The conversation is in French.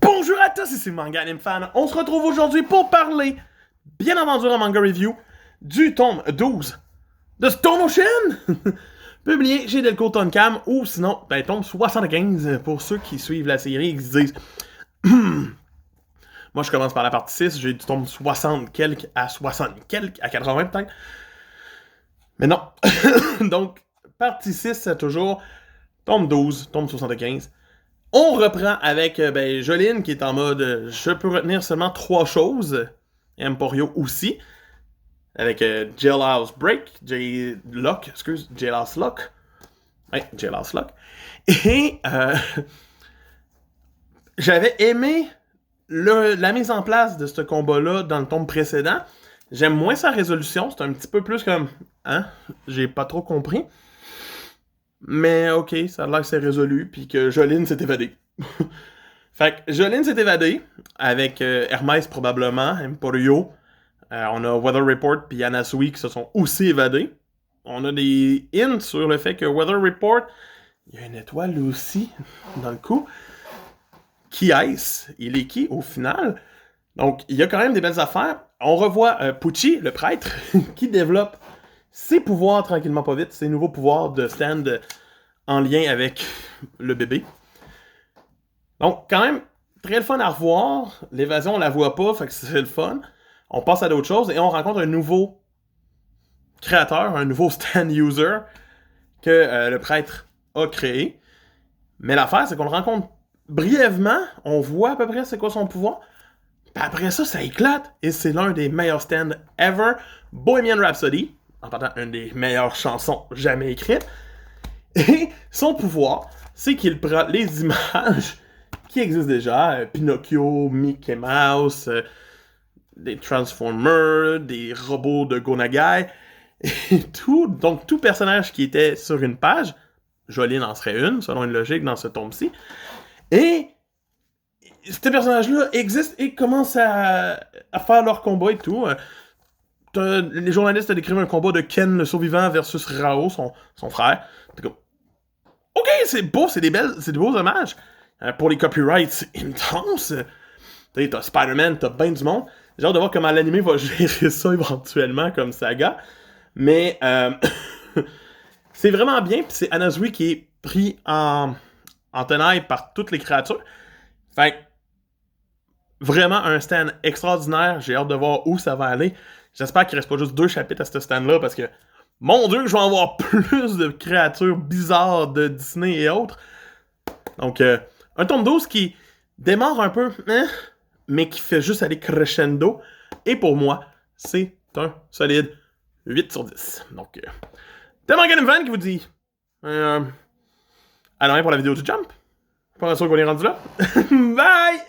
Bonjour à tous, ici Manga Anime Fan. On se retrouve aujourd'hui pour parler, bien entendu en manga review, du tome 12 de Stone Ocean, publié chez Delco Tonkam, ou sinon, tome 75 pour ceux qui suivent la série et qui se disent moi je commence par la partie 6, j'ai du tome 60 quelques à 60 quelques, à 80 peut-être. Mais non. Donc, partie 6, c'est toujours tome 12, tome 75. On reprend avec Jolyne qui est en mode je peux retenir seulement 3 choses. Et Emporio aussi. Avec Jailhouse Break, Jailhouse Lock. Ouais, Jailhouse Lock. Et j'avais aimé la mise en place de ce combat-là dans le tome précédent. J'aime moins sa résolution, c'est un petit peu plus comme hein, j'ai pas trop compris. Mais ok, ça a l'air que c'est résolu, puis que Jolyne s'est évadée. Fait que Jolyne s'est évadée, avec Hermès probablement, Emporio. On a Weather Report puis Anasui qui se sont aussi évadés. On a des hints sur le fait que Weather Report, il y a une étoile aussi dans le coup. Qui est-ce? Il est qui au final? Donc, il y a quand même des belles affaires. On revoit Pucci, le prêtre, qui développe ses pouvoirs tranquillement pas vite, ses nouveaux pouvoirs de stand en lien avec le bébé. Donc, quand même, très le fun à revoir. L'évasion, on la voit pas, fait que c'est le fun. On passe à d'autres choses et on rencontre un nouveau créateur, un nouveau stand user que le prêtre a créé. Mais l'affaire, c'est qu'on le rencontre brièvement, on voit à peu près c'est quoi son pouvoir. Puis après ça éclate et c'est l'un des meilleurs stands ever. Bohemian Rhapsody, en partant une des meilleures chansons jamais écrites. Et son pouvoir, c'est qu'il prend les images qui existent déjà, Pinocchio, Mickey Mouse, des Transformers, des robots de Go Nagai, et tout. Donc, tout personnage qui était sur une page, Jolyne en serait une, selon une logique dans ce tome-ci. Et ces personnages-là existent et commencent à faire leur combat et tout. Les journalistes décrivent un combat de Ken le survivant versus Rao, son frère. T'es comme, ok, c'est beau, c'est des beaux hommages. Pour les copyrights, c'est intense. T'as Spider-Man, t'as bien du monde. J'ai hâte de voir comment l'anime va gérer ça éventuellement comme saga. Mais c'est vraiment bien. Puis c'est Anasui qui est pris en tenaille par toutes les créatures. Fait que vraiment un stand extraordinaire. J'ai hâte de voir où ça va aller. J'espère qu'il reste pas juste 2 chapitres à ce stand-là parce que mon Dieu, je vais en voir plus de créatures bizarres de Disney et autres. Donc, un tome 12 qui démarre un peu, mais qui fait juste aller crescendo. Et pour moi, c'est un solide 8 sur 10. Donc, tellement Manga Anime Fan qui vous dit à demain pour la vidéo du Jump. Pas sûr qu'on est rendu là. Bye!